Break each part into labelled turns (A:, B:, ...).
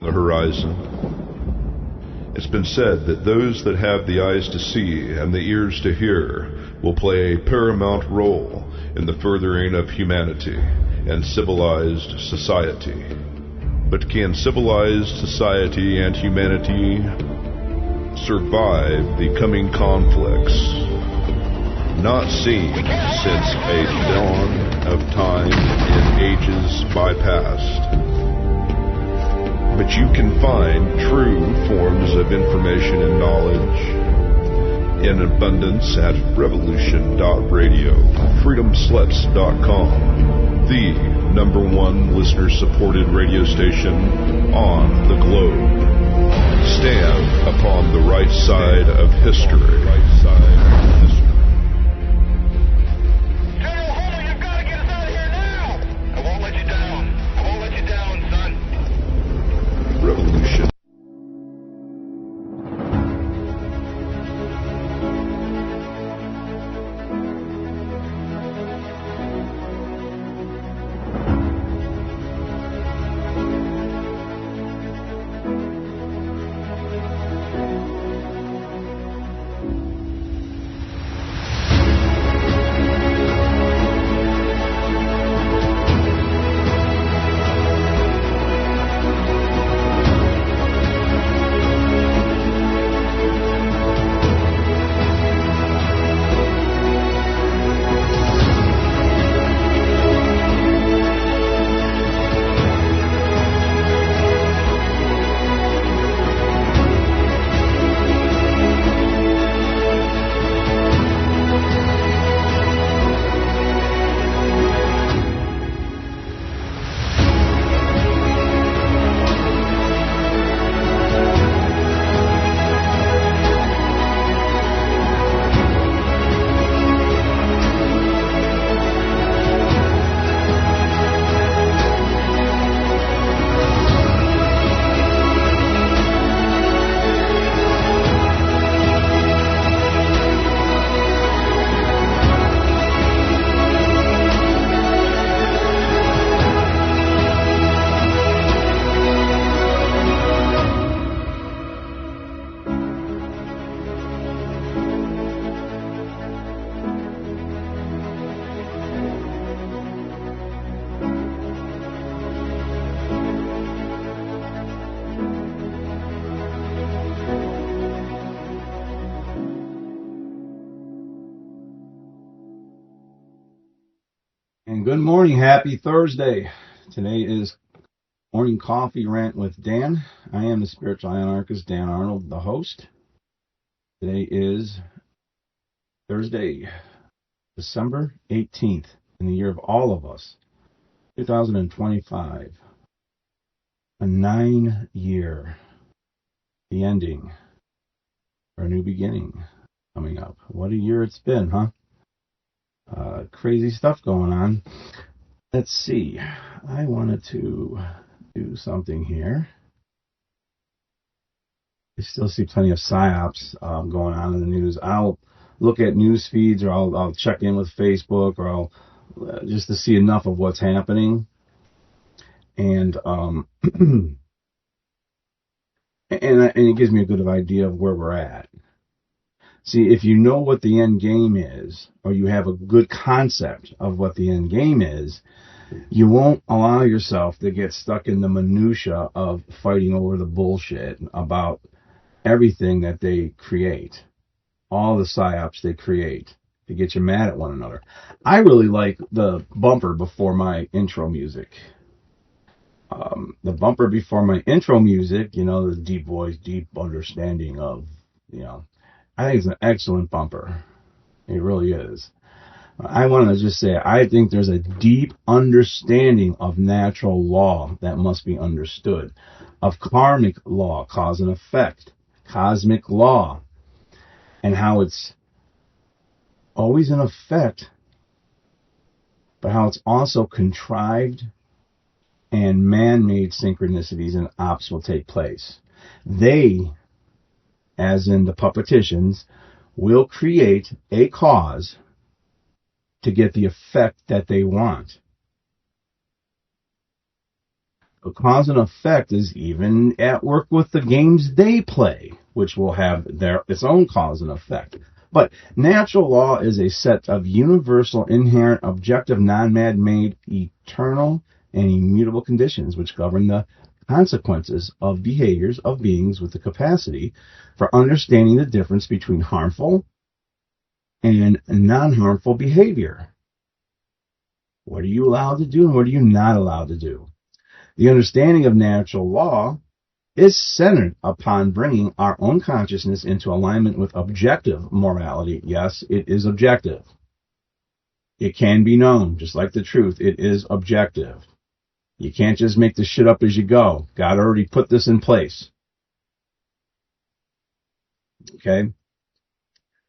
A: the horizon. It's been said that those that have the eyes to see and the ears to hear will play a paramount role in the furthering of humanity and civilized society. But can civilized society and humanity survive the coming conflicts not seen since a dawn of time in ages bypast? But you can find true forms of information and knowledge in abundance at revolution.radio, freedomsluts.com, the #1 listener-supported radio station on the globe. Stand upon the right side of history. Revolution.
B: And good morning, happy Thursday. Today is Morning Coffee Rant with Dan. I am the spiritual anarchist, Dan Arnold, the host. Today is Thursday, December 18th, in the year of all of us, 2025. A 9-year, the ending, or a new beginning coming up. What a year it's been, huh? Crazy stuff going on. Let's see. I wanted to do something here. I still see plenty of psyops going on in the news. I'll look at news feeds, or I'll check in with Facebook, or I'll just to see enough of what's happening. And and it gives me a good idea of where we're at. See, if you know what the end game is, or you have a good concept of what the end game is, you won't allow yourself to get stuck in the minutia of fighting over the bullshit about everything that they create, all the psyops they create to get you mad at one another. I really like the bumper before my intro music. The bumper before my intro music, the deep voice, deep understanding of, I think it's an excellent bumper. It really is. I want to just say, I think there's a deep understanding of natural law that must be understood, of karmic law, cause and effect, cosmic law, and how it's always in effect, but how it's also contrived and man-made synchronicities and ops will take place. They, as in the puppeticians, will create a cause to get the effect that they want. cause and effect is even at work with the games they play, which will have its own cause and effect. But natural law is a set of universal, inherent, objective, non-man-made, eternal, and immutable conditions which govern the consequences of behaviors of beings with the capacity for understanding the difference between harmful and non-harmful behavior. What are you allowed to do and what are you not allowed to do? The understanding of natural law is centered upon bringing our own consciousness into alignment with objective morality. Yes, it is objective. It can be known, just like the truth. It is objective. You can't just make this shit up as you go. God already put this in place. Okay?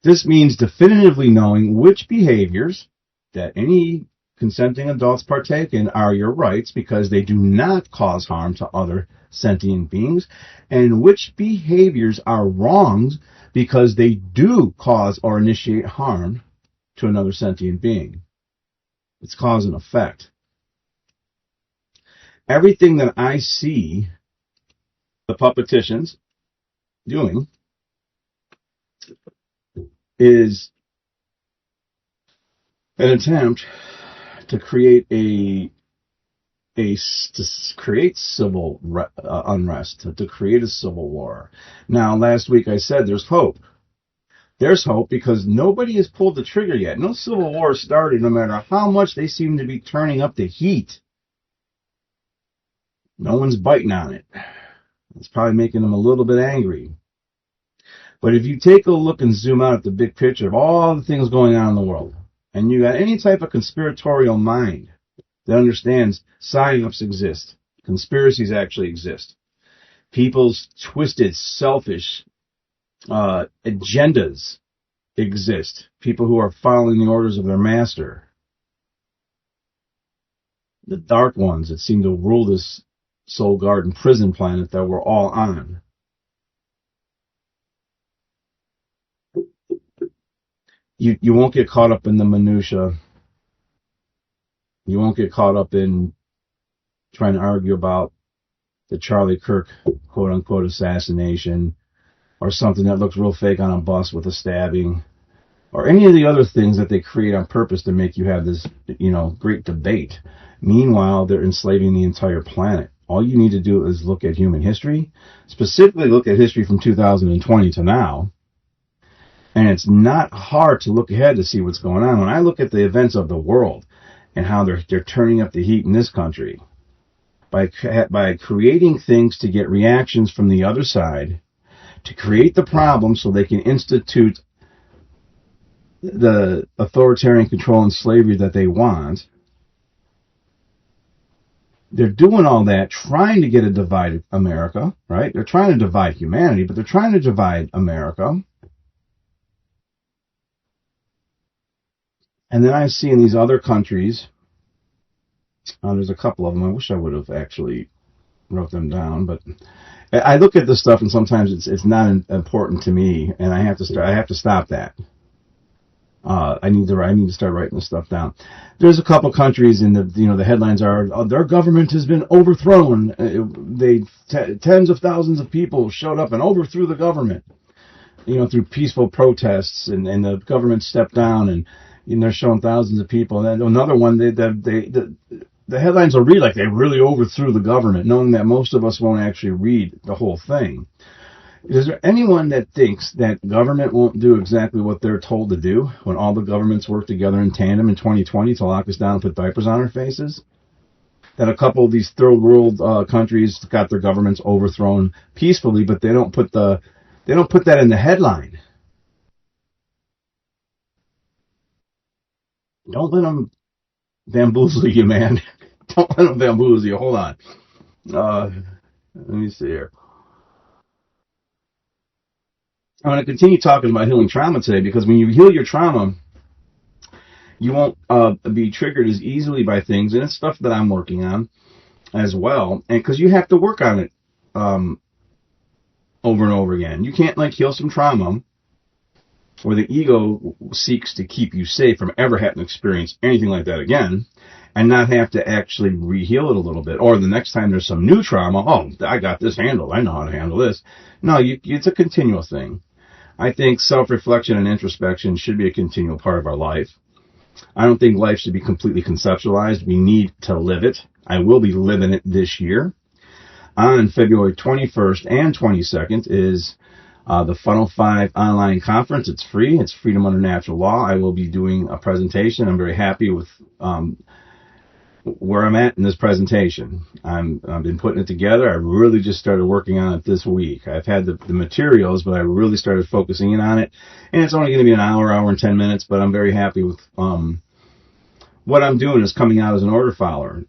B: This means definitively knowing which behaviors that any consenting adults partake in are your rights because they do not cause harm to other sentient beings, and which behaviors are wrongs because they do cause or initiate harm to another sentient being. It's cause and effect. Everything that I see the puppeticians doing is an attempt to create civil unrest, to create a civil war. Now, last week I said there's hope. There's hope because nobody has pulled the trigger yet. No civil war started, no matter how much they seem to be turning up the heat. No one's biting on it. It's probably making them a little bit angry. But if you take a look and zoom out at the big picture of all the things going on in the world, and you got any type of conspiratorial mind that understands psyops exist, conspiracies actually exist, people's twisted, selfish agendas exist, people who are following the orders of their master, the dark ones that seem to rule this Soul Garden prison planet that we're all on. You won't get caught up in the minutia. You won't get caught up in trying to argue about the Charlie Kirk quote-unquote assassination or something that looks real fake on a bus with a stabbing or any of the other things that they create on purpose to make you have this, great debate. Meanwhile, they're enslaving the entire planet. All you need to do is look at human history, specifically look at history from 2020 to now. And it's not hard to look ahead to see what's going on. When I look at the events of the world and how they're turning up the heat in this country by creating things to get reactions from the other side, to create the problem so they can institute the authoritarian control and slavery that they want. They're doing all that trying to get a divided America, right? They're trying to divide humanity, but they're trying to divide America. And then I see in these other countries, there's a couple of them. I wish I would have actually wrote them down, but I look at this stuff and sometimes it's not important to me, and I have to stop that. I need to start writing this stuff down. There's a couple countries in the headlines are their government has been overthrown. Tens of thousands of people showed up and overthrew the government, through peaceful protests, and the government stepped down and they're showing thousands of people. And then another one, the headlines will read like they really overthrew the government, knowing that most of us won't actually read the whole thing. Is there anyone that thinks that government won't do exactly what they're told to do when all the governments work together in tandem in 2020 to lock us down and put diapers on our faces? That a couple of these third world countries got their governments overthrown peacefully, but they don't put that in the headline. Don't let them bamboozle you, man. Don't let them bamboozle you. Hold on. Let me see here. I'm going to continue talking about healing trauma today because when you heal your trauma, you won't be triggered as easily by things, and it's stuff that I'm working on as well. And because you have to work on it over and over again. You can't heal some trauma where the ego seeks to keep you safe from ever having to experience anything like that again, and not have to actually re-heal it a little bit. Or the next time there's some new trauma, oh, I got this handled. I know how to handle this. No, it's a continual thing. I think self-reflection and introspection should be a continual part of our life. I don't think life should be completely conceptualized. We need to live it. I will be living it this year. On February 21st and 22nd is the Funnel 5 online conference. It's free. It's Freedom Under Natural Law. I will be doing a presentation. I'm very happy with where I'm at in this presentation. I've been putting it together. I really just started working on it this week. I've had the materials, but I really started focusing in on it. And it's only going to be an hour and 10 minutes, but I'm very happy with what I'm doing is coming out as an order follower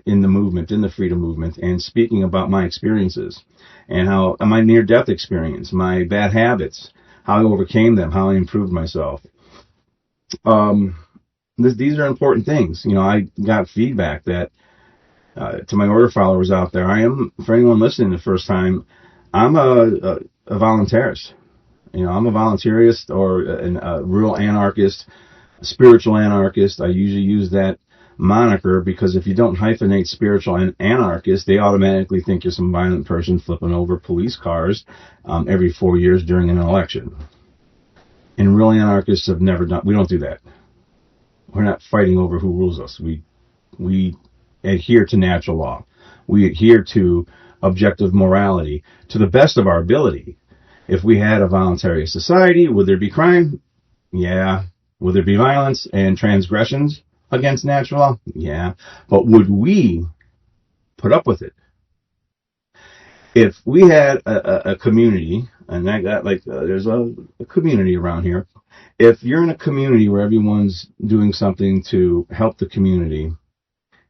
B: in the movement, in the freedom movement, and speaking about my experiences and how my near-death experience, my bad habits, how I overcame them, how I improved myself. These are important things. I got feedback that to my order followers out there, for anyone listening the first time, I'm a voluntarist. I'm a voluntarist or a real anarchist, a spiritual anarchist. I usually use that moniker because if you don't hyphenate spiritual and anarchist, they automatically think you're some violent person flipping over police cars every 4 years during an election. And real anarchists have never done. We don't do that. We're not fighting over who rules us. We adhere to natural law. We adhere to objective morality to the best of our ability. If we had a voluntary society, would there be crime? Yeah. Would there be violence and transgressions against natural law? Yeah. But would we put up with it? If we had a community, and I got there's a community around here. If you're in a community where everyone's doing something to help the community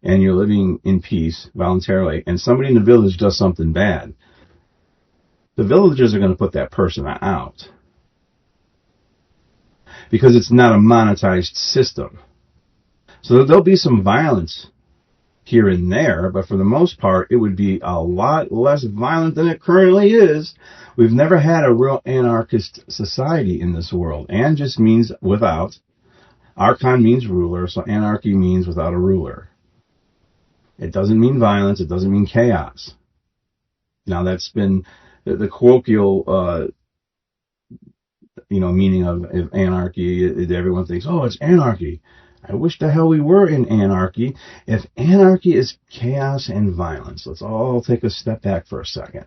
B: and you're living in peace voluntarily and somebody in the village does something bad, the villagers are going to put that person out because it's not a monetized system. So there'll be some violence here and there, but for the most part, it would be a lot less violent than it currently is. We've never had a real anarchist society in this world. An just means without. Archon means ruler, so anarchy means without a ruler. It doesn't mean violence. It doesn't mean chaos. Now, that's been the colloquial meaning of anarchy. Everyone thinks, oh, it's anarchy. I wish the hell we were in anarchy. If anarchy is chaos and violence, let's all take a step back for a second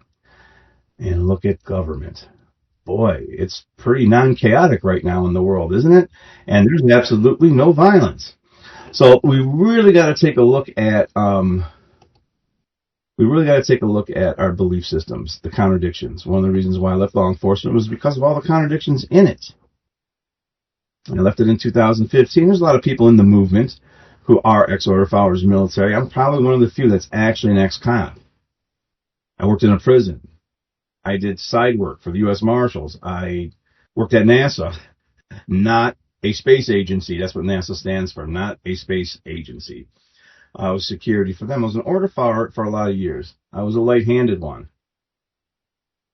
B: and look at government. Boy, it's pretty non-chaotic right now in the world, isn't it? And there's absolutely no violence. So we really got to take a look at our belief systems, the contradictions. One of the reasons why I left law enforcement was because of all the contradictions in it. I left it in 2015. There's a lot of people in the movement who are ex-order followers of the military. I'm probably one of the few that's actually an ex-cop. I worked in a prison. I did side work for the U.S. Marshals. I worked at NASA, not a space agency. That's what NASA stands for, not a space agency. I was security for them. I was an order follower for a lot of years. I was a light-handed one.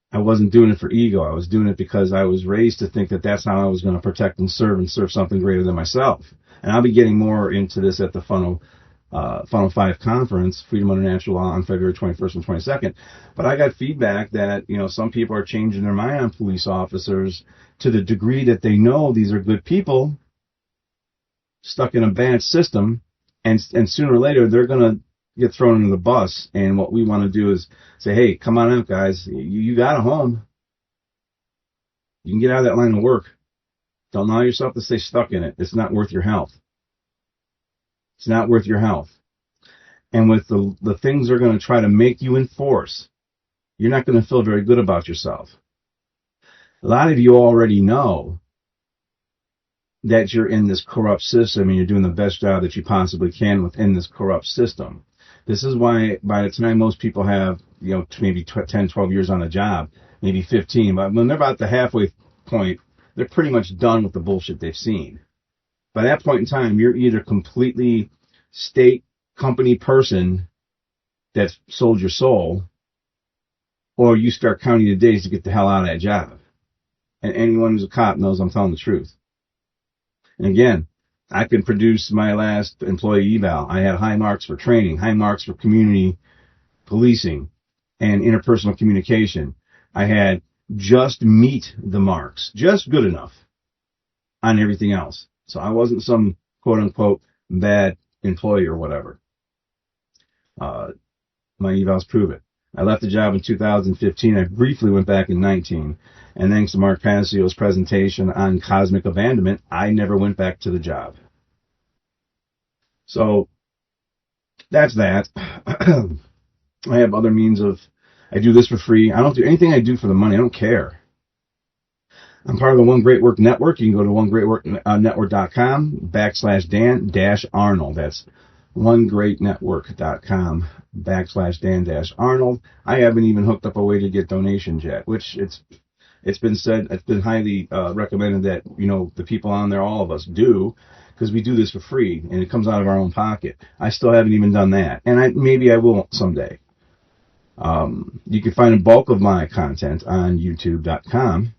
B: I wasn't doing it for ego. I was doing it because I was raised to think that that's how I was going to protect and serve something greater than myself. And I'll be getting more into this at the Funnel 5 conference, Freedom Under Natural Law, on February 21st and 22nd. But I got feedback that, some people are changing their mind on police officers to the degree that they know these are good people stuck in a bad system, and sooner or later they're going to get thrown under the bus. And what we want to do is say, hey, come on out, guys. You got a home. You can get out of that line of work. Don't allow yourself to stay stuck in it. It's not worth your health. It's not worth your health. And with the things they're going to try to make you enforce, you're not going to feel very good about yourself. A lot of you already know that you're in this corrupt system and you're doing the best job that you possibly can within this corrupt system. This is why by the time most people have, maybe 10, 12 years on the job, maybe 15, but when they're about the halfway point, they're pretty much done with the bullshit they've seen. By that point in time, you're either completely state company person that's sold your soul, or you start counting the days to get the hell out of that job. And anyone who's a cop knows I'm telling the truth. And again, I can produce my last employee eval. I had high marks for training, high marks for community policing and interpersonal communication. I had just meet the marks, just good enough on everything else. So I wasn't some quote unquote bad employee or whatever. My evals prove it. I left the job in 2015. I briefly went back in 19. And thanks to Mark Panasio's presentation on cosmic abandonment, I never went back to the job. So that's that. I have other means of, I do this for free. I don't do anything I do for the money. I don't care. I'm part of the One Great Work Network. You can go to onegreatworknetwork.com/Dan-Arnold. That's onegreatnetwork.com/Dan-Arnold. I haven't even hooked up a way to get donations yet, which it's been said, it's been highly recommended that, the people on there, all of us do, because we do this for free and it comes out of our own pocket. I still haven't even done that. And maybe I will someday. You can find a bulk of my content on youtube.com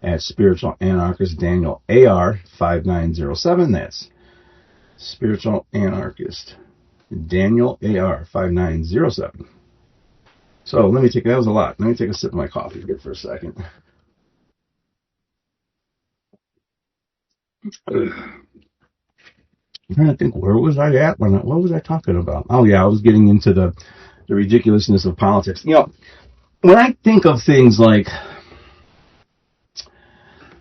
B: at Spiritual Anarchist Daniel AR 5907. That's Spiritual Anarchist Daniel AR 5907. So that was a lot. Let me take a sip of my coffee here for a second. I'm trying to think, where was I at? What was I talking about? Oh yeah, I was getting into the ridiculousness of politics. When I think of things like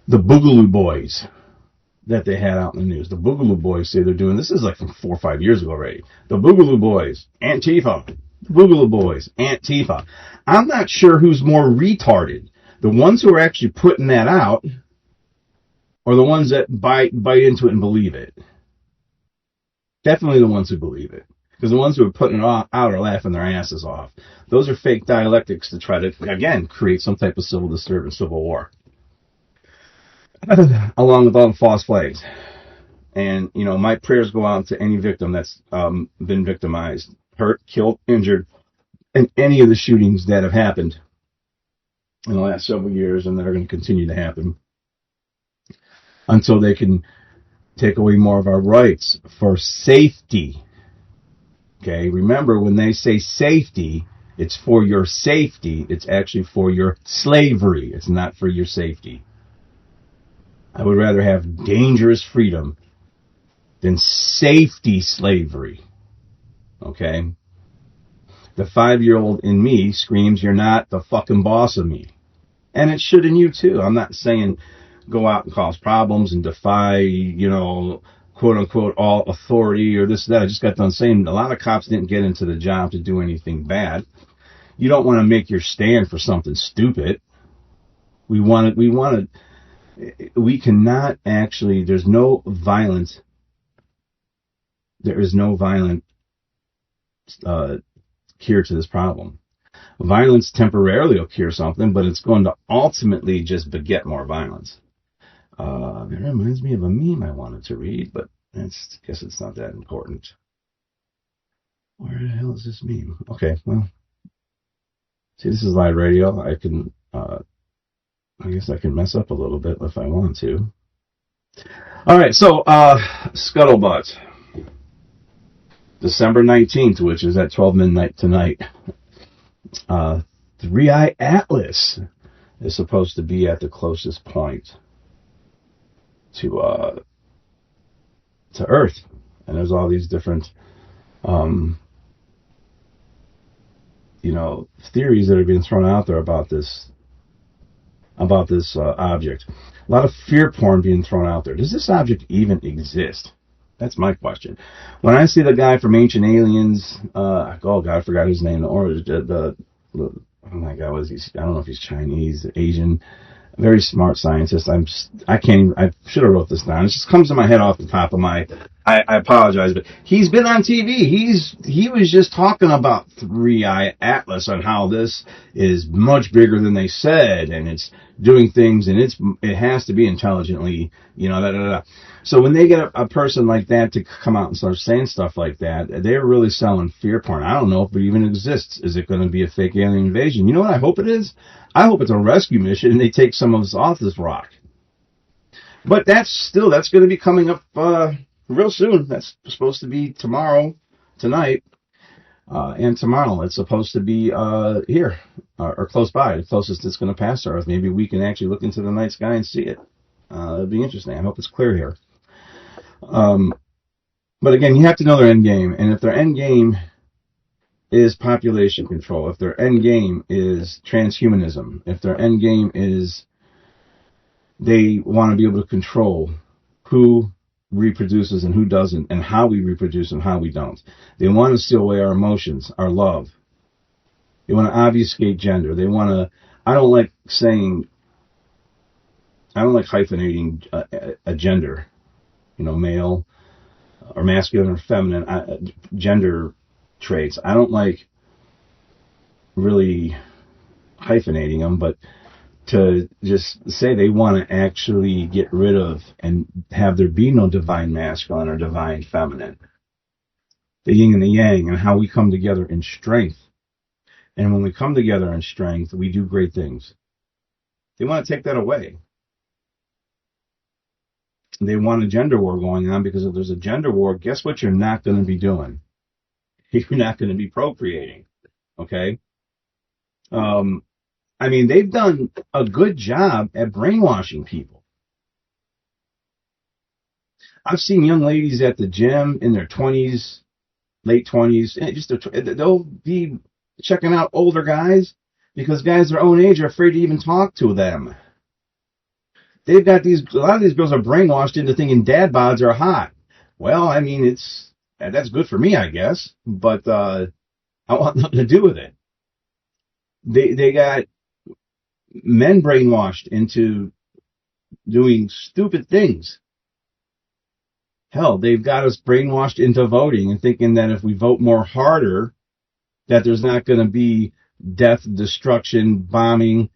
B: the Boogaloo Boys that they had out in the news, the Boogaloo Boys say they're doing, this is like from 4 or 5 years ago already, the Boogaloo Boys, Antifa, the Boogaloo Boys, Antifa. I'm not sure who's more retarded, the ones who are actually putting that out or the ones that bite into it and believe it. Definitely the ones who believe it. Because the ones who are putting it out are laughing their asses off. Those are fake dialectics to try to, again, create some type of civil disturbance, civil war. Along with all the false flags. And, my prayers go out to any victim that's been victimized, hurt, killed, injured, in any of the shootings that have happened in the last several years and that are going to continue to happen until they can take away more of our rights for safety. Okay, remember, when they say safety, it's for your safety. It's actually for your slavery. It's not for your safety. I would rather have dangerous freedom than safety slavery. Okay? The 5-year-old in me screams, you're not the fucking boss of me. And it should in you too. I'm not saying go out and cause problems and defy, quote unquote, all authority or this, that. I just got done saying a lot of cops didn't get into the job to do anything bad. You don't want to make your stand for something stupid. We cannot actually, there is no violent cure to this problem. Violence temporarily will cure something, but it's going to ultimately just beget more violence. It reminds me of a meme I wanted to read, but I guess it's not that important. Where the hell is this meme? Okay, well, see, this is live radio. I guess I can mess up a little bit if I want to. All right, so Scuttlebutt, December 19th, which is at 12 midnight tonight. 3i Atlas is supposed to be at the closest point to Earth, and there's all these different theories that are being thrown out there about this object. A lot of fear porn being thrown out there. Does this object even exist? That's my question. When I see the guy from Ancient Aliens, I forgot his name. Oh my God, was he? I don't know if he's Chinese, Asian. Very smart scientist. I should have wrote this down. It just comes to my head off the top of my I apologize, but he's been on TV. He was just talking about Three Eye Atlas on how this is much bigger than they said, and it's doing things, and it has to be intelligently, da da da. So when they get a person like that to come out and start saying stuff like that, they're really selling fear porn. I don't know if it even exists. Is it going to be a fake alien invasion? You know what I hope it is? I hope it's a rescue mission, and they take some of us off this rock. But that's going to be coming up real soon. That's supposed to be tonight, and tomorrow. It's supposed to be here, or close by, the closest it's going to pass Earth. Maybe we can actually look into the night sky and see it. It'll be interesting. I hope it's clear here. But again, you have to know their end game, and if their end game is population control, if their end game is transhumanism, if their end game is they want to be able to control who reproduces and who doesn't, and how we reproduce and how we don't. They want to steal away our emotions, our love. They want to obfuscate gender. They want to, I don't like hyphenating a gender, male or masculine or feminine, gender traits. I don't like really hyphenating them, but to just say they want to actually get rid of and have there be no divine masculine or divine feminine. The yin and the yang, and how we come together in strength. And when we come together in strength, we do great things. They want to take that away. They want a gender war going on, because if there's a gender war, guess what you're not going to be doing? You're not going to be procreating. Okay? They've done a good job at brainwashing people. I've seen young ladies at the gym in their 20s, late 20s, and they'll be checking out older guys because guys their own age are afraid to even talk to them. They've got a lot of these girls are brainwashed into thinking dad bods are hot. Well, that's good for me, I guess, but I want nothing to do with it. They got men brainwashed into doing stupid things. Hell, they've got us brainwashed into voting and thinking that if we vote more harder, that there's not going to be death, destruction, bombing,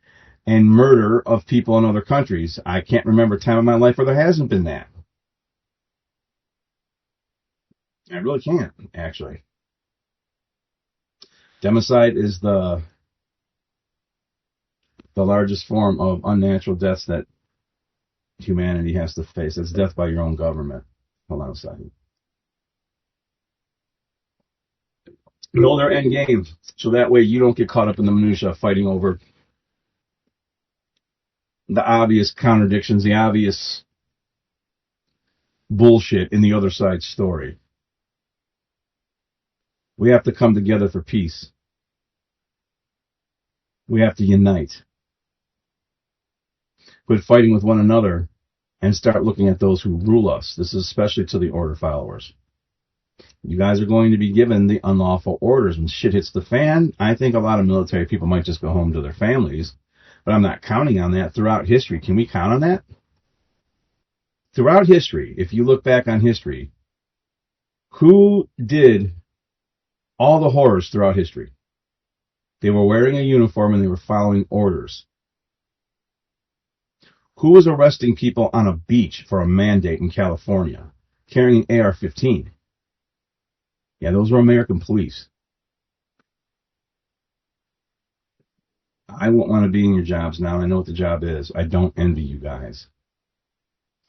B: and murder of people in other countries. I can't remember a time in my life where there hasn't been that. I really can't, actually. Democide is the largest form of unnatural deaths that humanity has to face. It's death by your own government. Hold on a second. Know their end game, so that way you don't get caught up in the minutia of fighting over the obvious contradictions, the obvious bullshit in the other side's story. We have to come together for peace. We have to unite. Quit fighting with one another and start looking at those who rule us. This is especially to the order followers. You guys are going to be given the unlawful orders. When shit hits the fan, I think a lot of military people might just go home to their families, but I'm not counting on that throughout history. Can we count on that? Throughout history, if you look back on history, who did all the horrors throughout history? They were wearing a uniform and they were following orders. Who was arresting people on a beach for a mandate in California, carrying an AR-15? Yeah, those were American police. I won't want to be in your jobs now. I know what the job is. I don't envy you guys.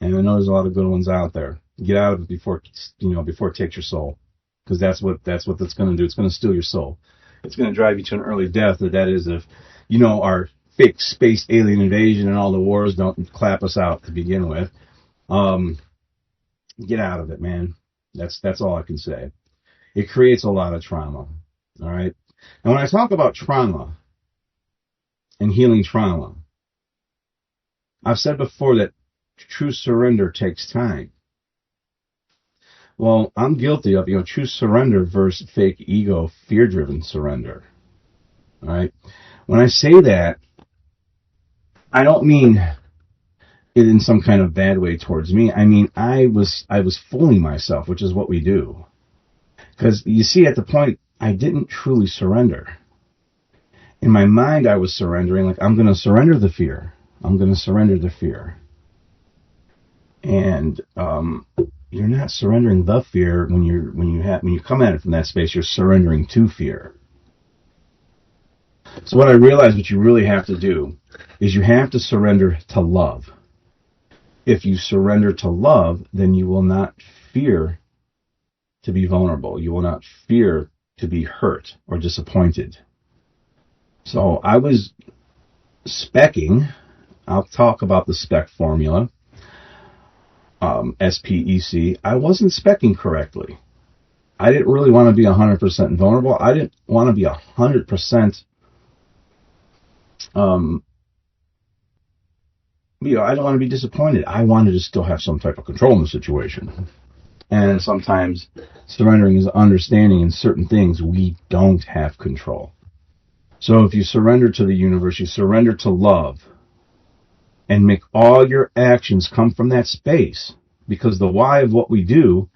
B: And I know there's a lot of good ones out there. Get out of it before it takes your soul. Because that's what that's going to do. It's going to steal your soul. It's going to drive you to an early death. That is if, our fake space alien invasion and all the wars don't clap us out to begin with. Get out of it, man. That's all I can say. It creates a lot of trauma. All right. And when I talk about trauma and healing trauma, I've said before that true surrender takes time. Well, I'm guilty of, true surrender versus fake ego, fear-driven surrender. All right. When I say that, I don't mean it in some kind of bad way towards me. I mean, I was fooling myself, which is what we do. Because you see, at the point, I didn't truly surrender. In my mind, I was surrendering, like, I'm going to surrender the fear. I'm going to surrender the fear. And you're not surrendering the fear when you come at it from that space. You're surrendering to fear. So what I realized, what you really have to do is you have to surrender to love. If you surrender to love, then you will not fear to be vulnerable. You will not fear to be hurt or disappointed. So I was specking. I'll talk about the SPEC formula. SPEC. I wasn't specking correctly. I didn't really want to be 100% vulnerable. I didn't want to be 100%. I don't want to be disappointed. I wanted to still have some type of control in the situation. And sometimes surrendering is understanding in certain things we don't have control. So if you surrender to the universe, you surrender to love, and make all your actions come from that space, because the why of what we do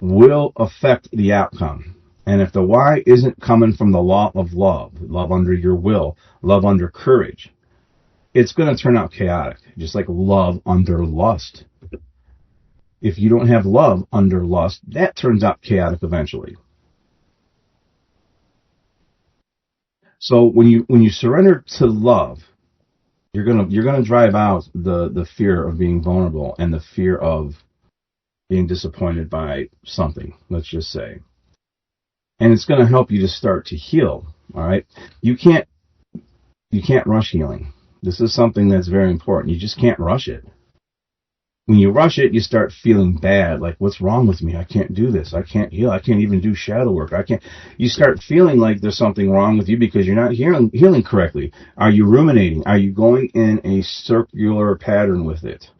B: will affect the outcome. And if the why isn't coming from the law of love, love under your will, love under courage, it's going to turn out chaotic, just like love under lust. If you don't have love under lust, that turns out chaotic eventually. So when you surrender to love, you're gonna drive out the fear of being vulnerable and the fear of being disappointed by something, let's just say. And it's gonna help you to start to heal. All right. You can't rush healing. This is something that's very important. You just can't rush it. When you rush it, you start feeling bad. Like, what's wrong with me? I can't do this. I can't heal. I can't even do shadow work. You start feeling like there's something wrong with you because you're not healing correctly. Are you ruminating? Are you going in a circular pattern with it?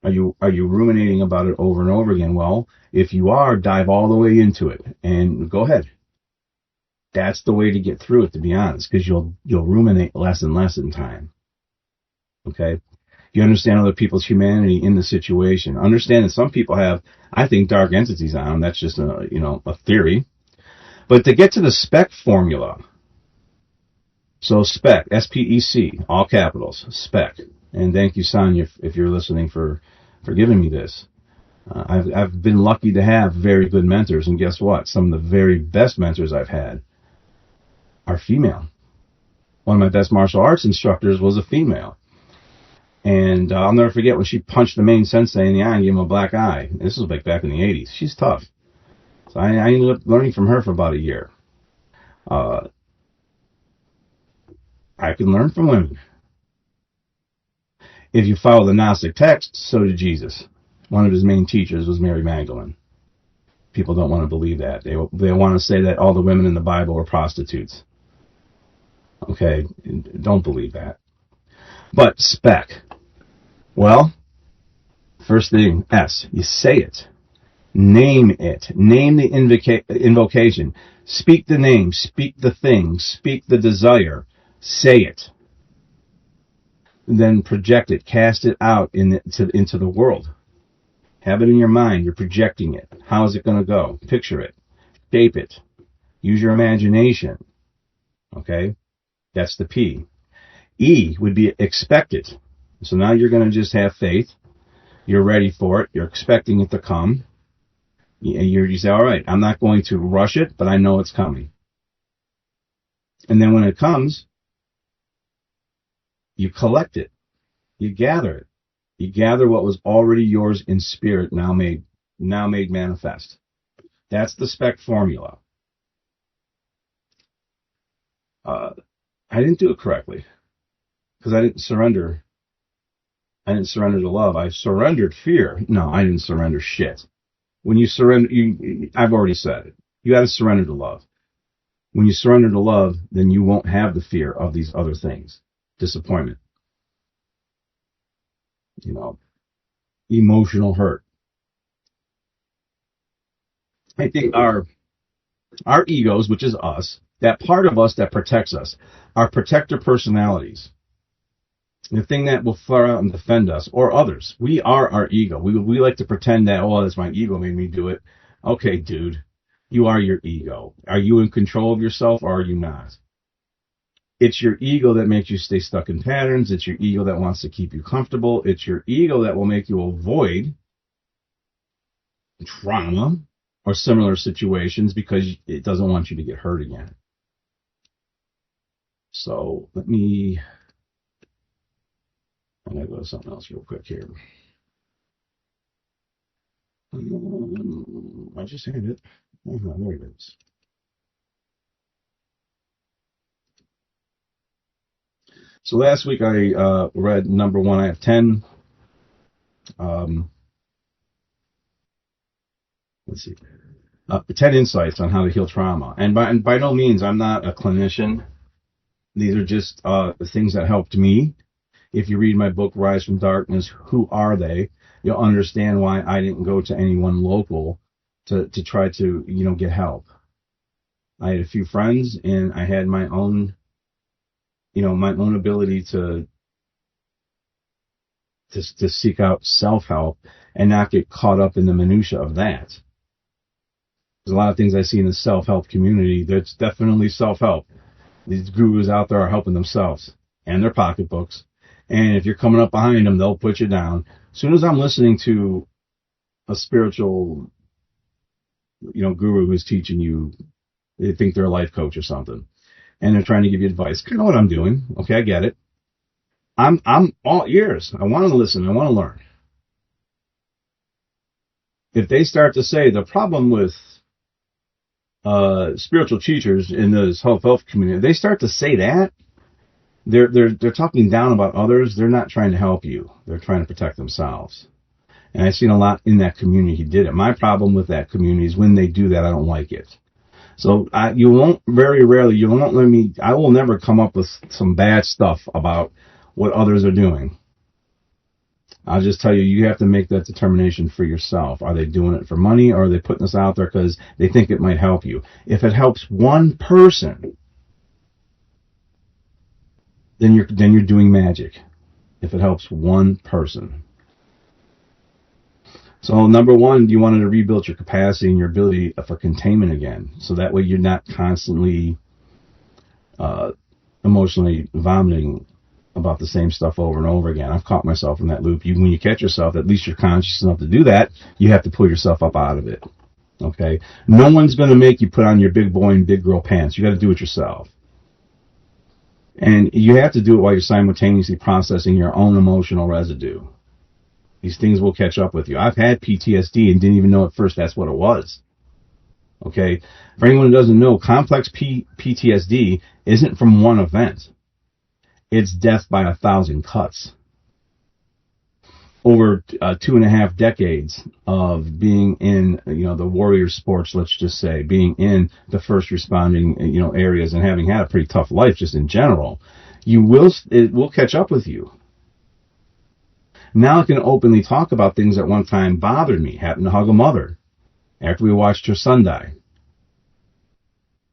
B: Are you ruminating about it over and over again? Well, if you are, dive all the way into it and go ahead. That's the way to get through it, to be honest, because you'll ruminate less and less in time. Okay? You understand other people's humanity in the situation. Understand that some people have, I think, dark entities on them. That's just a theory. But to get to the SPEC formula, so SPEC, S-P-E-C, all capitals, SPEC. And thank you, Sonia, if you're listening, for giving me this. I've been lucky to have very good mentors, and guess what? Some of the very best mentors I've had are female. One of my best martial arts instructors was a female. And I'll never forget when she punched the main sensei in the eye and gave him a black eye. This was back in the 80s. She's tough. So I ended up learning from her for about a year. I can learn from women. If you follow the Gnostic text, so did Jesus. One of his main teachers was Mary Magdalene. People don't want to believe that. They want to say that all the women in the Bible were prostitutes. Okay, don't believe that. But SPEC. Well, first thing, S, you say it. Name it. Name the invocation. Speak the name. Speak the thing. Speak the desire. Say it. Then project it. Cast it out into the world. Have it in your mind. You're projecting it. How is it going to go? Picture it. Shape it. Use your imagination. Okay? That's the P. E would be expect it. So now you're going to just have faith. You're ready for it. You're expecting it to come. You say, all right, I'm not going to rush it, but I know it's coming. And then when it comes, you collect it. You gather it. You gather what was already yours in spirit, now made manifest. That's the SPEC formula. I didn't do it correctly because I didn't surrender. I didn't surrender to love. I surrendered fear. No, I didn't surrender shit. When you surrender, I've already said it. You got to surrender to love. When you surrender to love, then you won't have the fear of these other things. Disappointment. Emotional hurt. I think our egos, which is us, that part of us that protects us, our protector personalities, the thing that will flare out and defend us or others. We are our ego. We like to pretend that, oh, that's my ego made me do it. Okay, dude, you are your ego. Are you in control of yourself or are you not? It's your ego that makes you stay stuck in patterns. It's your ego that wants to keep you comfortable. It's your ego that will make you avoid trauma or similar situations because it doesn't want you to get hurt again. So I'm going to go to something else real quick here. I just had it. Oh, no, there it is. So last week I read number 1. I have 10. Let's see. 10 insights on how to heal trauma. And by no means, I'm not a clinician. These are just the things that helped me. If you read my book, Rise from Darkness, Who Are They? You'll understand why I didn't go to anyone local to try to, get help. I had a few friends and I had my own, my own ability to seek out self-help and not get caught up in the minutia of that. There's a lot of things I see in the self-help community. That's definitely self-help. These gurus out there are helping themselves and their pocketbooks. And if you're coming up behind them, they'll put you down. As soon as I'm listening to a spiritual, guru who's teaching you, they think they're a life coach or something, and they're trying to give you advice. I know what I'm doing. Okay, I get it. I'm all ears. I want to listen. I want to learn. If they start to say the problem with spiritual teachers in this self-help community, they start to say that, they're talking down about others. They're not trying to help you. They're trying to protect themselves. And I've seen a lot in that community who did it. My problem with that community is when they do that, I don't like it. So you won't let me, I will never come up with some bad stuff about what others are doing. I'll just tell you, you have to make that determination for yourself. Are they doing it for money or are they putting this out there because they think it might help you? If it helps one person, then you're doing magic. If it helps one person. So number 1, you wanted to rebuild your capacity and your ability for containment again. So that way you're not constantly emotionally vomiting about the same stuff over and over again. I've caught myself in that loop. When you catch yourself, at least you're conscious enough to do that. You have to pull yourself up out of it. Okay? No one's going to make you put on your big boy and big girl pants. You got to do it yourself. And you have to do it while you're simultaneously processing your own emotional residue. These things will catch up with you. I've had PTSD and didn't even know at first that's what it was. Okay? For anyone who doesn't know, complex PTSD isn't from one event. It's death by 1,000 cuts. Over 2.5 decades of being in, the warrior sports, let's just say, being in the first responding, areas and having had a pretty tough life just in general, it will catch up with you. Now I can openly talk about things that one time bothered me. Happened to hug a mother after we watched her son die.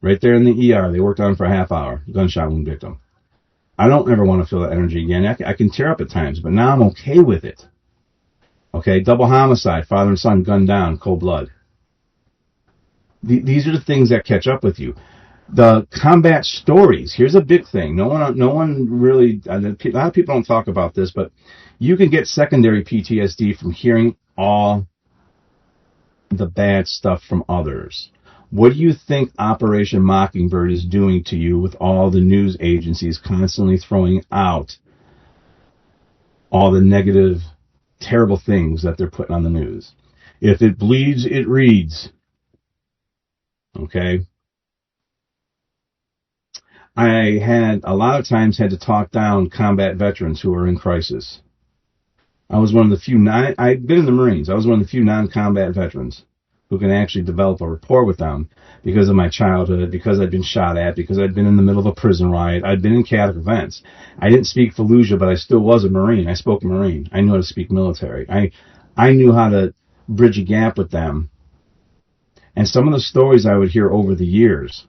B: Right there in the ER, they worked on him for a half hour, gunshot wound victim. I don't ever want to feel that energy again. I can tear up at times, but now I'm okay with it. Okay, double homicide, father and son gunned down, cold blood. These are the things that catch up with you. The combat stories, here's a big thing. No one really, a lot of people don't talk about this, but you can get secondary PTSD from hearing all the bad stuff from others. What do you think Operation Mockingbird is doing to you with all the news agencies constantly throwing out all the negative, terrible things that they're putting on the news? If it bleeds, it reads. Okay? I had a lot of times had to talk down combat veterans who are in crisis. I was one of the few, I'd been in the Marines. I was one of the few non-combat veterans who can actually develop a rapport with them because of my childhood, because I'd been shot at, because I'd been in the middle of a prison riot. I'd been in chaotic events. I didn't speak Fallujah, but I still was a Marine. I spoke Marine. I knew how to speak military. I knew how to bridge a gap with them. And some of the stories I would hear over the years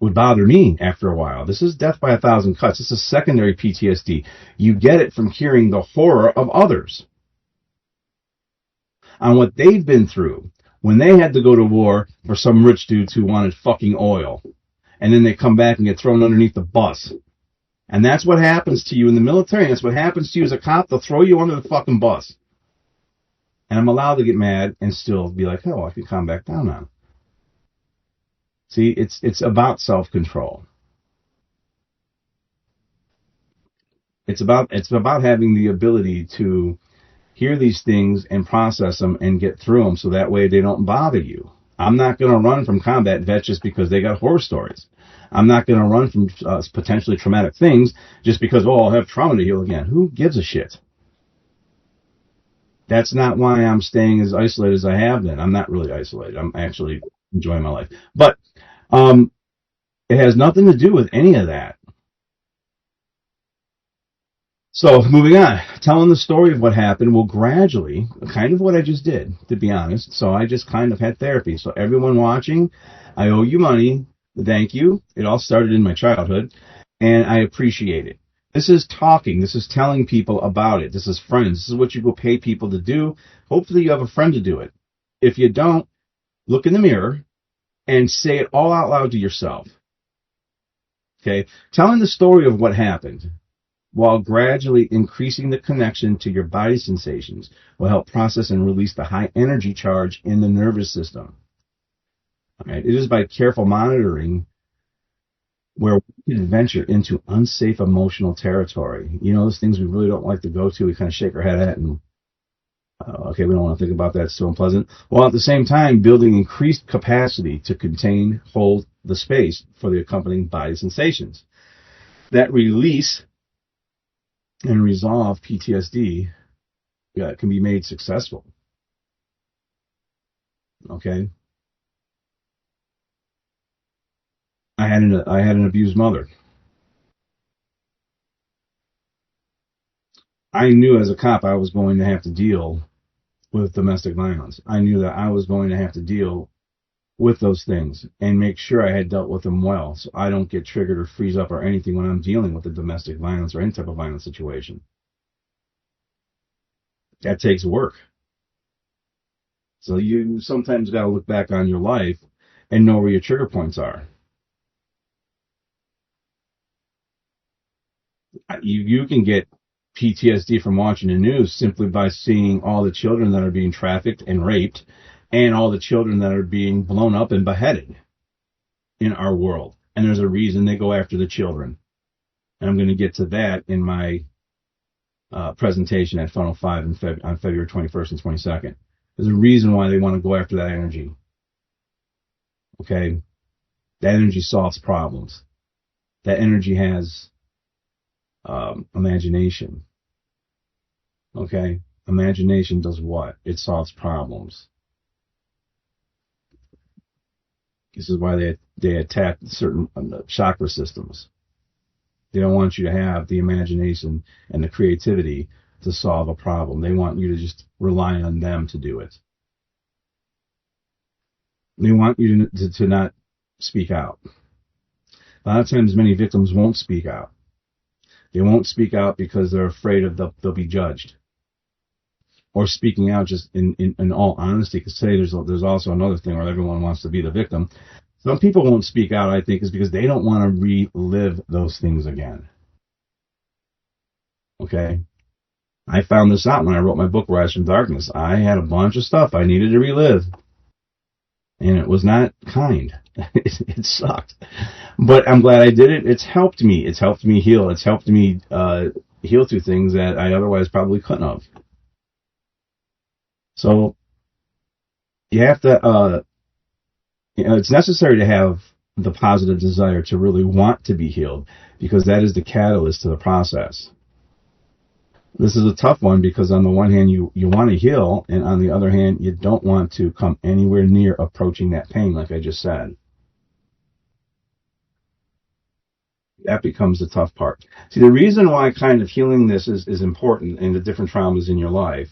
B: would bother me after a while. This is death by 1,000 cuts. This is secondary PTSD. You get it from hearing the horror of others on what they've been through when they had to go to war for some rich dudes who wanted fucking oil. And then they come back and get thrown underneath the bus. And that's what happens to you in the military. And that's what happens to you as a cop. They'll throw you under the fucking bus. And I'm allowed to get mad and still be like, oh, I can calm back down now. See, it's about self-control. It's about having the ability to hear these things and process them and get through them so that way they don't bother you. I'm not going to run from combat vets just because they got horror stories. I'm not going to run from potentially traumatic things just because, oh, I'll have trauma to heal again. Who gives a shit? That's not why I'm staying as isolated as I have been. I'm not really isolated. I'm actually enjoying my life. But it has nothing to do with any of that. So, moving on, telling the story of what happened will gradually, kind of what I just did, to be honest. So I just kind of had therapy. So everyone watching, I owe you money. Thank you. It all started in my childhood, and I appreciate it. This is talking. This is telling people about it. This is friends. This is what you go pay people to do. Hopefully you have a friend to do it. If you don't, look in the mirror and say it all out loud to yourself. Okay? Telling the story of what happened, while gradually increasing the connection to your body sensations, will help process and release the high energy charge in the nervous system. All right? It is by careful monitoring where we can venture into unsafe emotional territory. You know, those things we really don't like to go to, we kind of shake our head at and, okay, we don't want to think about that, it's so unpleasant. While at the same time, building increased capacity to contain, hold the space for the accompanying body sensations. That release and resolve PTSD can be made successful. Okay? I had an abused mother. I knew as a cop I was going to have to deal with domestic violence. I knew that I was going to have to deal with those things and make sure I had dealt with them well so I don't get triggered or freeze up or anything when I'm dealing with a domestic violence or any type of violent situation. That takes work. So you sometimes got to look back on your life and know where your trigger points are. You can get PTSD from watching the news simply by seeing all the children that are being trafficked and raped and all the children that are being blown up and beheaded in our world. And there's a reason they go after the children. And I'm going to get to that in my presentation at Funnel 5 on February 21st and 22nd. There's a reason why they want to go after that energy. Okay? That energy solves problems. That energy has imagination. Okay? Imagination does what? It solves problems. This is why they attack certain chakra systems. They don't want you to have the imagination and the creativity to solve a problem. They want you to just rely on them to do it. They want you to not speak out. A lot of times many victims won't speak out. They won't speak out because they're afraid of they'll be judged. Or speaking out just in all honesty, because today there's also another thing where everyone wants to be the victim. Some people won't speak out, I think, is because they don't want to relive those things again. Okay? I found this out when I wrote my book, Rise from Darkness. I had a bunch of stuff I needed to relive. And it was not kind. It sucked. But I'm glad I did it. It's helped me. It's helped me heal. It's helped me heal through things that I otherwise probably couldn't have. So, you have to, it's necessary to have the positive desire to really want to be healed, because that is the catalyst to the process. This is a tough one because on the one hand, you want to heal, and on the other hand, you don't want to come anywhere near approaching that pain, like I just said. That becomes the tough part. See, the reason why kind of healing this is important in the different traumas in your life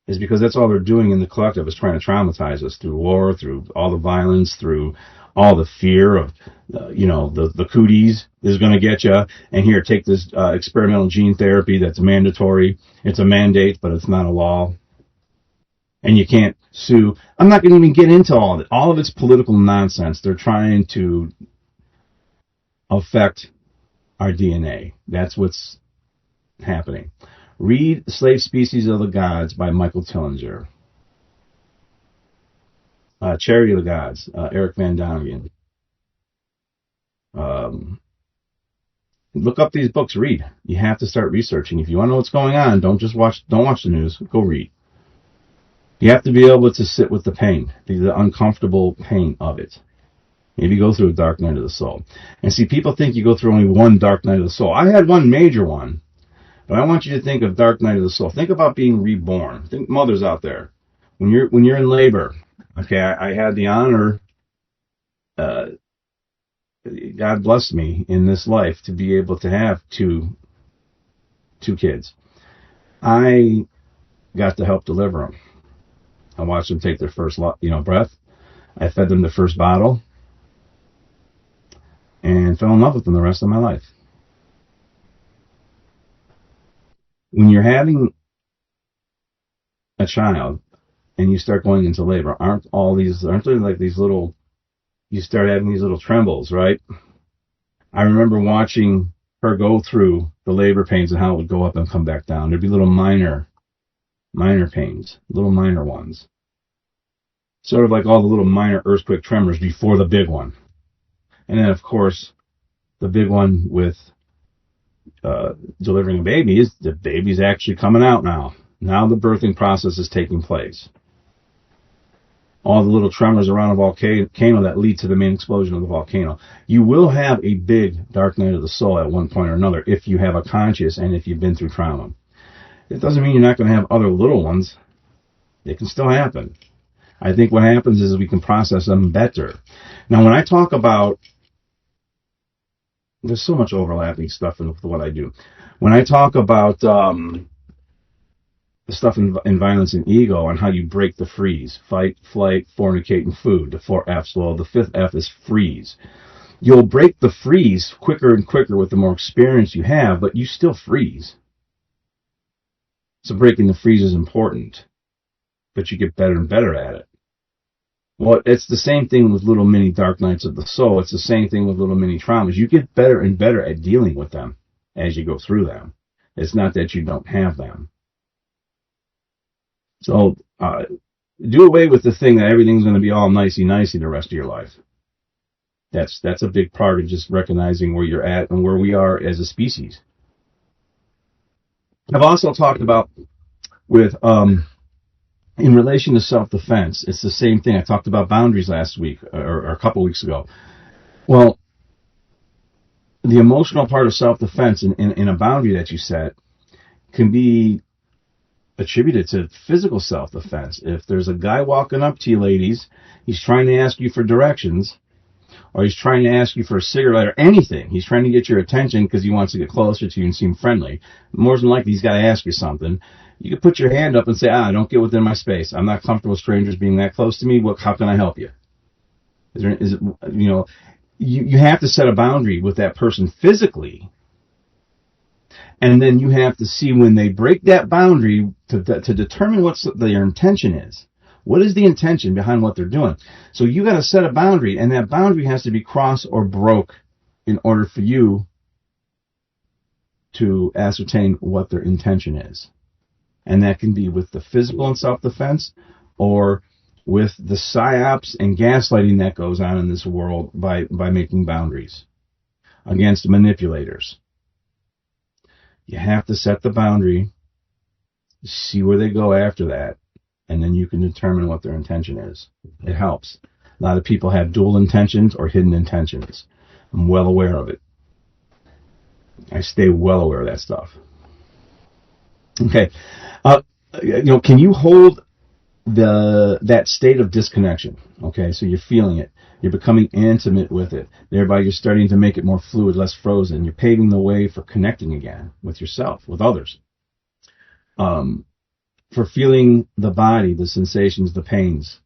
B: is because that's all they're doing in the collective, is trying to traumatize us through war, through all the violence, through all the fear of, the cooties is going to get you. And here, take this experimental gene therapy that's mandatory. It's a mandate, but it's not a law. And you can't sue. I'm not going to even get into all of it. All of it's political nonsense. They're trying to affect our DNA. That's what's happening. Read Slave Species of the Gods by Michael Tillinger. Charity of the Gods, Eric Van Daniken. Look up these books, read. You have to start researching. If you want to know what's going on, don't watch the news, go read. You have to be able to sit with the pain, the uncomfortable pain of it. Maybe go through a dark night of the soul. And see, people think you go through only one dark night of the soul. I had one major one, but I want you to think of dark night of the soul. Think about being reborn. Think mothers out there. When you're in labor, okay, I had the honor, God blessed me in this life to be able to have two kids. I got to help deliver them. I watched them take their first, breath. I fed them the first bottle and fell in love with them the rest of my life. When you're having a child and you start going into labor, aren't there like these little, you start having these little trembles, right? I remember watching her go through the labor pains and how it would go up and come back down. There'd be little minor pains, little minor ones. Sort of like all the little minor earthquake tremors before the big one. And then, of course, the big one with delivering a baby is the baby's actually coming out now. Now the birthing process is taking place. All the little tremors around a volcano that lead to the main explosion of the volcano. You will have a big dark night of the soul at one point or another if you have a conscious and if you've been through trauma. It doesn't mean you're not going to have other little ones. They can still happen. I think what happens is we can process them better. Now, when I talk about, there's so much overlapping stuff with what I do. When I talk about the stuff in violence and ego and how you break the freeze, fight, flight, fornicate, and food, the 4 F's, well, the 5th F is freeze. You'll break the freeze quicker and quicker with the more experience you have, but you still freeze. So breaking the freeze is important, but you get better and better at it. Well, it's the same thing with little mini dark nights of the soul. It's the same thing with little mini traumas. You get better and better at dealing with them as you go through them. It's not that you don't have them. So do away with the thing that everything's going to be all nicey-nicey the rest of your life. That's a big part of just recognizing where you're at and where we are as a species. I've also talked about with in relation to self-defense, it's the same thing. I talked about boundaries last week or a couple weeks ago. Well, the emotional part of self-defense in a boundary that you set can be attributed to physical self-defense. If there's a guy walking up to you, ladies, he's trying to ask you for directions, or he's trying to ask you for a cigarette or anything. He's trying to get your attention because he wants to get closer to you and seem friendly. More than likely, he's got to ask you something. You can put your hand up and say, don't get within my space. I'm not comfortable with strangers being that close to me. How can I help you? You have to set a boundary with that person physically. And then you have to see when they break that boundary to determine what their intention is. What is the intention behind what they're doing? So you got to set a boundary, and that boundary has to be crossed or broke in order for you to ascertain what their intention is. And that can be with the physical and self-defense, or with the psyops and gaslighting that goes on in this world by making boundaries against manipulators. You have to set the boundary, see where they go after that, and then you can determine what their intention is. It helps. A lot of people have dual intentions or hidden intentions. I'm well aware of it. I stay well aware of that stuff. Okay. Can you hold that state of disconnection? Okay, so you're feeling it. You're becoming intimate with it. Thereby, you're starting to make it more fluid, less frozen. You're paving the way for connecting again with yourself, with others. for feeling the body, the sensations, the pains.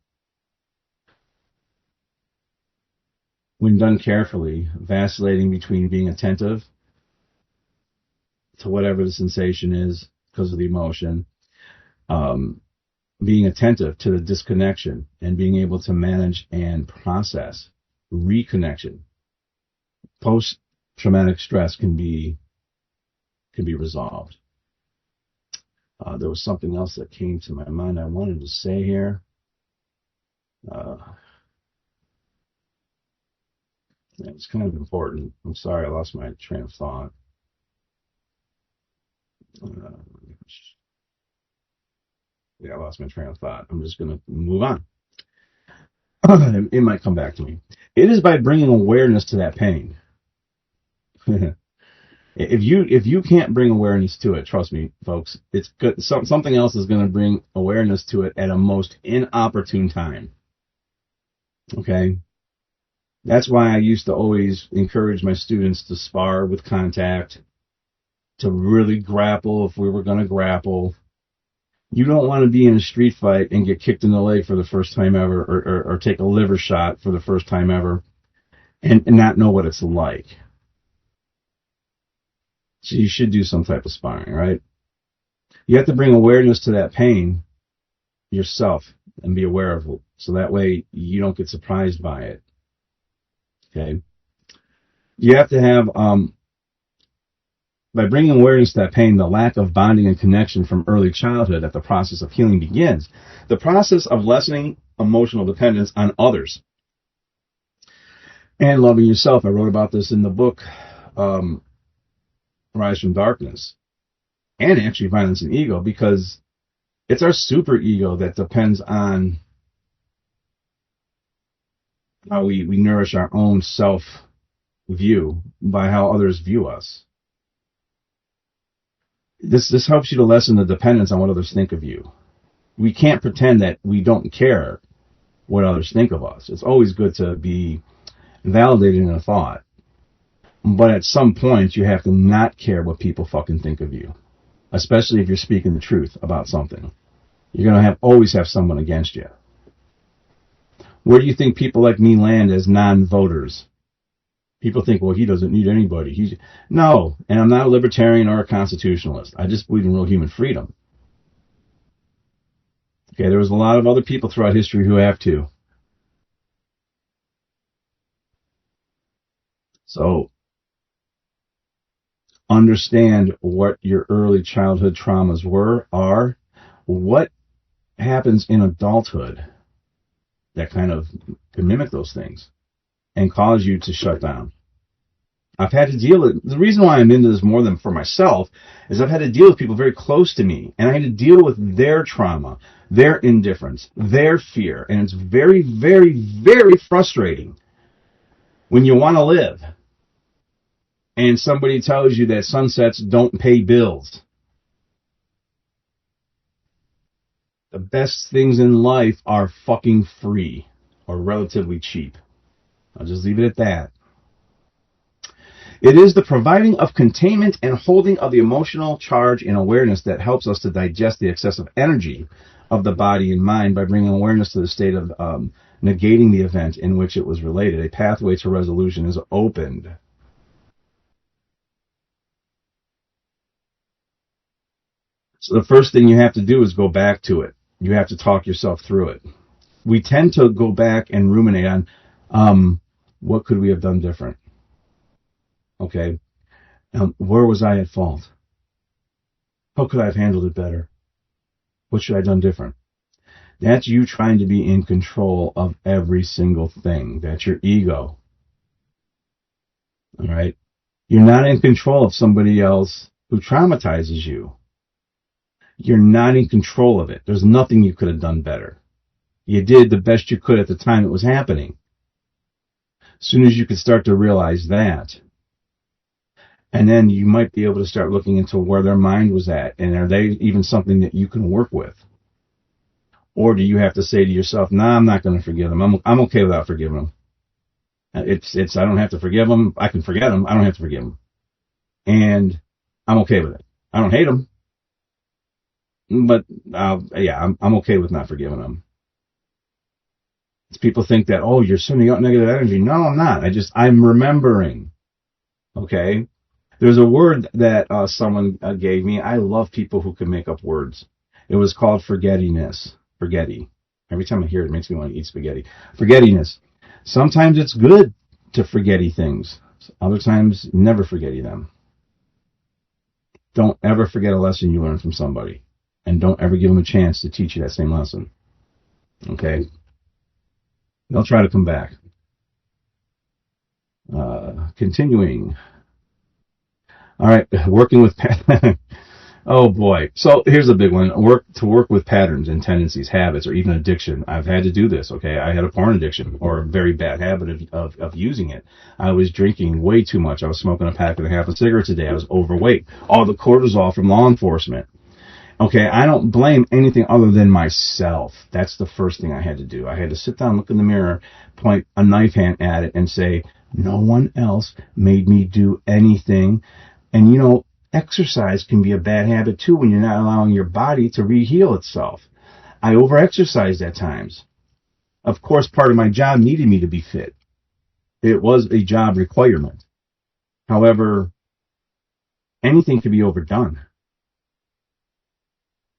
B: When done carefully, vacillating between being attentive to whatever the sensation is because of the emotion, being attentive to the disconnection, and being able to manage and process reconnection. Post-traumatic stress can be resolved. There was something else that came to my mind I wanted to say here. It's kind of important. I'm sorry, I lost my train of thought. I lost my train of thought. I'm just going to move on. It might come back to me. It is by bringing awareness to that pain. If you can't bring awareness to it, trust me, folks, it's good. Something else is going to bring awareness to it at a most inopportune time. Okay? That's why I used to always encourage my students to spar with contact, to really grapple if we were going to grapple. You don't want to be in a street fight and get kicked in the leg for the first time ever, or take a liver shot for the first time ever, and not know what it's like. So you should do some type of sparring, right? You have to bring awareness to that pain yourself and be aware of it, so that way you don't get surprised by it. Okay? You have to have, by bringing awareness to that pain, the lack of bonding and connection from early childhood that the process of healing begins. The process of lessening emotional dependence on others and loving yourself. I wrote about this in the book, Rise from Darkness, and actually Violence and Ego, because it's our super ego that depends on how we nourish our own self view by how others view us. This helps you to lessen the dependence on what others think of you. We can't pretend that we don't care what others think of us. It's always good to be validated in a thought. But at some point, you have to not care what people fucking think of you. Especially if you're speaking the truth about something. You're going to always have someone against you. Where do you think people like me land as non-voters? People think, well, he doesn't need anybody. No, and I'm not a libertarian or a constitutionalist. I just believe in real human freedom. Okay, there was a lot of other people throughout history who have too. So, understand what your early childhood traumas are, what happens in adulthood that kind of can mimic those things and cause you to shut down. I've had to deal with, the reason why I'm into this more than for myself is I've had to deal with people very close to me, and I had to deal with their trauma, their indifference, their fear, and it's very, very, very frustrating when you want to live and somebody tells you that sunsets don't pay bills. The best things in life are fucking free or relatively cheap. I'll just leave it at that. It is the providing of containment and holding of the emotional charge and awareness that helps us to digest the excessive energy of the body and mind by bringing awareness to the state of negating the event in which it was related. A pathway to resolution is opened. So the first thing you have to do is go back to it. You have to talk yourself through it. We tend to go back and ruminate on what could we have done different? Okay, where was I at fault? How could I have handled it better? What should I have done different? That's you trying to be in control of every single thing. That's your ego. All right? You're not in control of somebody else who traumatizes you. You're not in control of it. There's nothing you could have done better. You did the best you could at the time it was happening. As soon as you could start to realize that, and then you might be able to start looking into where their mind was at, and are they even something that you can work with? Or do you have to say to yourself, nah, I'm not going to forgive them. I'm okay without forgiving them. It's I don't have to forgive them. I can forget them. I don't have to forgive them. And I'm okay with it. I don't hate them. But yeah, I'm okay with not forgiving them. People think that, oh, you're sending out negative energy. No, I'm not. I'm remembering. Okay. There's a word that someone gave me. I love people who can make up words. It was called forgettiness. Forgetty. Every time I hear it, it makes me want to eat spaghetti. Forgettiness. Sometimes it's good to forgetty things. Other times, never forgetty them. Don't ever forget a lesson you learned from somebody. And don't ever give them a chance to teach you that same lesson. Okay? They'll try to come back. Continuing. All right, working with oh boy. So here's a big one. Work with patterns and tendencies, habits, or even addiction. I've had to do this. Okay, I had a porn addiction, or a very bad habit of using it. I was drinking way too much. I was smoking a pack and a half of cigarettes a day. I was overweight. All the cortisol from law enforcement. Okay, I don't blame anything other than myself. That's the first thing I had to do. I had to sit down, look in the mirror, point a knife hand at it, and say, no one else made me do anything. And, exercise can be a bad habit, too, when you're not allowing your body to re-heal itself. I over-exercised at times. Of course, part of my job needed me to be fit. It was a job requirement. However, anything can be overdone.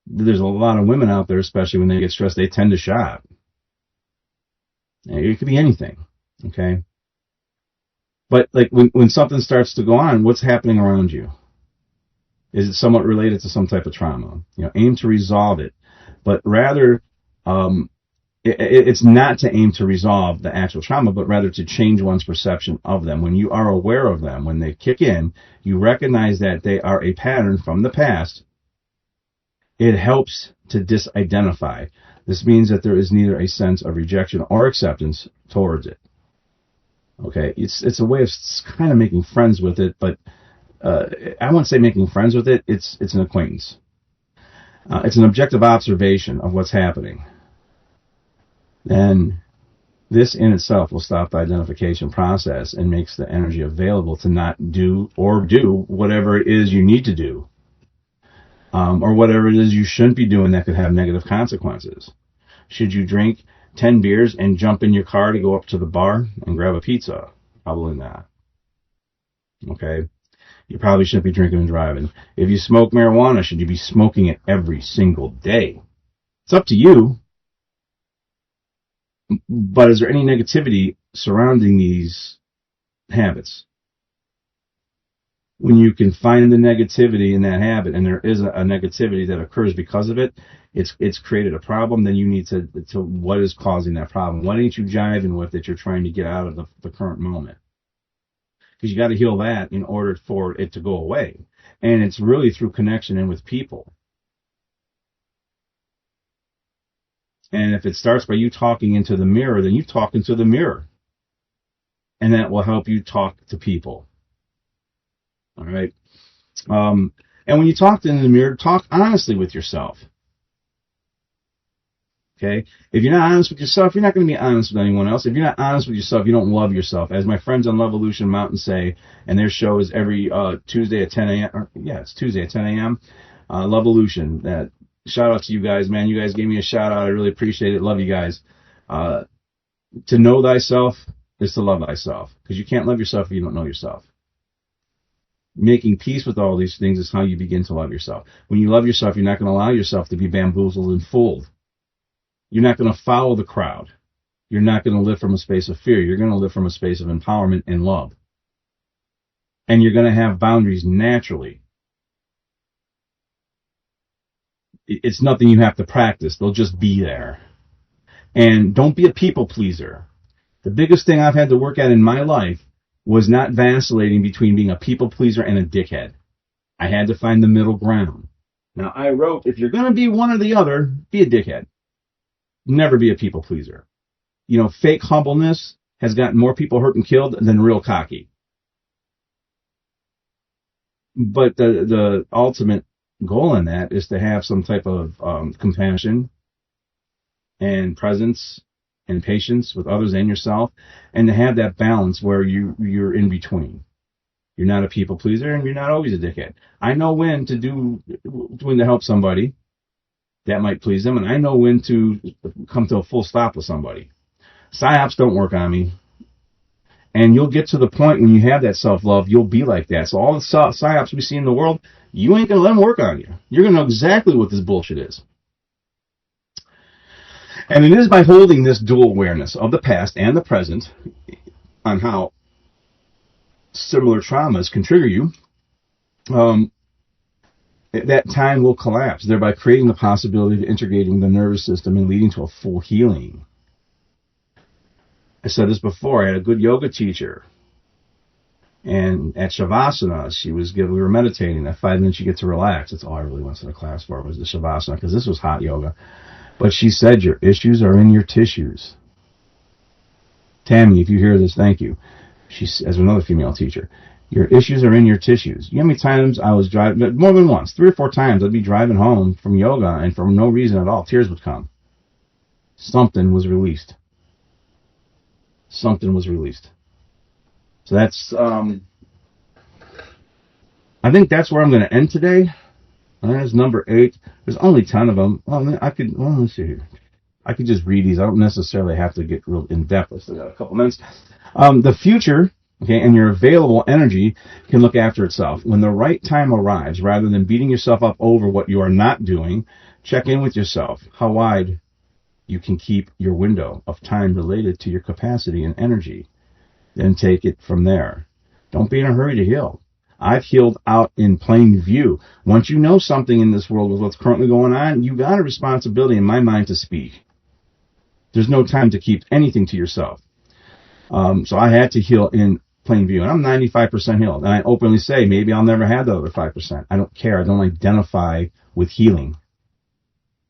B: There's a lot of women out there, especially when they get stressed, they tend to shop. It could be anything, okay? But like when something starts to go on, what's happening around you? Is it somewhat related to some type of trauma? Aim to resolve it, but rather, it's not to aim to resolve the actual trauma, but rather to change one's perception of them. When you are aware of them, when they kick in, you recognize that they are a pattern from the past. It helps to disidentify. This means that there is neither a sense of rejection or acceptance towards it. Okay, it's a way of kind of making friends with it, but I wouldn't say making friends with it. It's an acquaintance. It's an objective observation of what's happening. Then this in itself will stop the identification process and makes the energy available to not do whatever it is you need to do. Or whatever it is you shouldn't be doing that could have negative consequences. Should you drink 10 beers and jump in your car to go up to the bar and grab a pizza? Probably not. Okay? You probably shouldn't be drinking and driving. If you smoke marijuana, should you be smoking it every single day? It's up to you. But is there any negativity surrounding these habits? When you can find the negativity in that habit, and there is a negativity that occurs because of it, it's created a problem, then you need to what is causing that problem? What ain't you jiving with that you're trying to get out of the current moment? Because you got to heal that in order for it to go away. And it's really through connection and with people. And if it starts by you talking into the mirror, then you talk into the mirror. And that will help you talk to people. All right. And when you talk in the mirror, talk honestly with yourself. Okay? If you're not honest with yourself, you're not going to be honest with anyone else. If you're not honest with yourself, you don't love yourself. As my friends on Lovolution Mountain say, and their show is every Tuesday at 10 a.m. It's Tuesday at 10 a.m. Lovolution. Shout out to you guys, man. You guys gave me a shout out. I really appreciate it. Love you guys. To know thyself is to love thyself. Because you can't love yourself if you don't know yourself. Making peace with all these things is how you begin to love yourself. When you love yourself, you're not going to allow yourself to be bamboozled and fooled. You're not going to follow the crowd. You're not going to live from a space of fear. You're going to live from a space of empowerment and love. And you're going to have boundaries naturally. It's nothing you have to practice. They'll just be there. And don't be a people pleaser. The biggest thing I've had to work at in my life was not vacillating between being a people pleaser and a dickhead. I had to find the middle ground. Now, I wrote, if you're going to be one or the other, be a dickhead. Never be a people pleaser. Fake humbleness has gotten more people hurt and killed than real cocky. But the ultimate goal in that is to have some type of compassion and presence and patience with others and yourself, and to have that balance where you're in between. You're not a people pleaser, and you're not always a dickhead. I know when to help somebody, that might please them, and I know when to come to a full stop with somebody. PSYOPs don't work on me. And you'll get to the point when you have that self-love, you'll be like that. So all the PSYOPs we see in the world, you ain't going to let them work on you. You're going to know exactly what this bullshit is. And it is by holding this dual awareness of the past and the present on how similar traumas can trigger you, that time will collapse, thereby creating the possibility of integrating the nervous system and leading to a full healing. I said this before. I had a good yoga teacher, and at Shavasana, we were meditating. That 5 minutes you get to relax. That's all I really went to the class for, was the Shavasana, because this was hot yoga. But she said, your issues are in your tissues. Tammy, if you hear this, thank you. She, as another female teacher, your issues are in your tissues. You know how many times I was driving, more than once, 3 or 4 times, I'd be driving home from yoga, and for no reason at all, tears would come. Something was released. Something was released. So that's, I think that's where I'm going to end today. That's number 8. There's only 10 of them. Let's see here. I could just read these. I don't necessarily have to get real in-depth. I still got a couple minutes. The future, okay, and your available energy can look after itself. When the right time arrives, rather than beating yourself up over what you are not doing, check in with yourself. How wide you can keep your window of time related to your capacity and energy. Then take it from there. Don't be in a hurry to heal. I've healed out in plain view. Once you know something in this world with what's currently going on, you got a responsibility, in my mind, to speak. There's no time to keep anything to yourself. So I had to heal in plain view. And I'm 95% healed. And I openly say, maybe I'll never have the other 5%. I don't care. I don't identify with healing.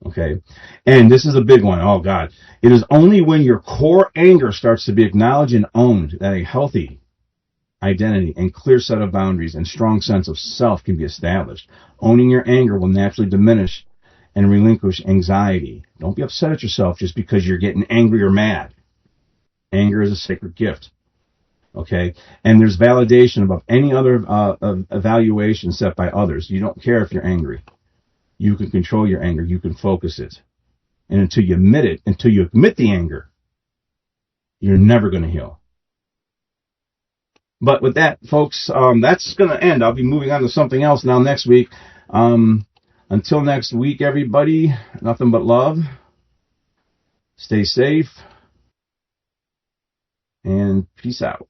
B: Okay? And this is a big one. Oh, God. It is only when your core anger starts to be acknowledged and owned that a healthy identity and clear set of boundaries and strong sense of self can be established. Owning your anger will naturally diminish and relinquish anxiety. Don't be upset at yourself just because you're getting angry or mad. Anger is a sacred gift. Okay? And there's validation above any other evaluation set by others. You don't care if you're angry. You can control your anger. You can focus it. And until you admit the anger, you're never going to heal. But with that, folks, that's going to end. I'll be moving on to something else now next week. Until next week, everybody, nothing but love. Stay safe. And peace out.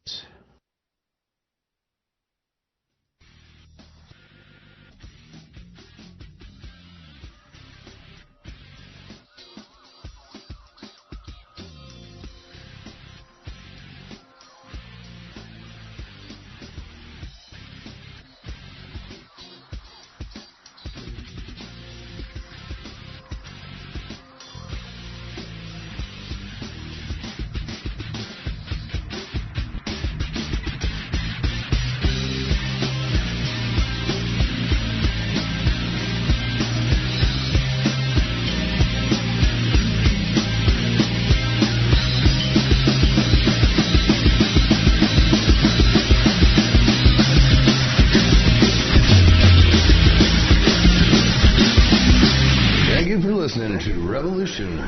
C: Thank you for listening to Revolution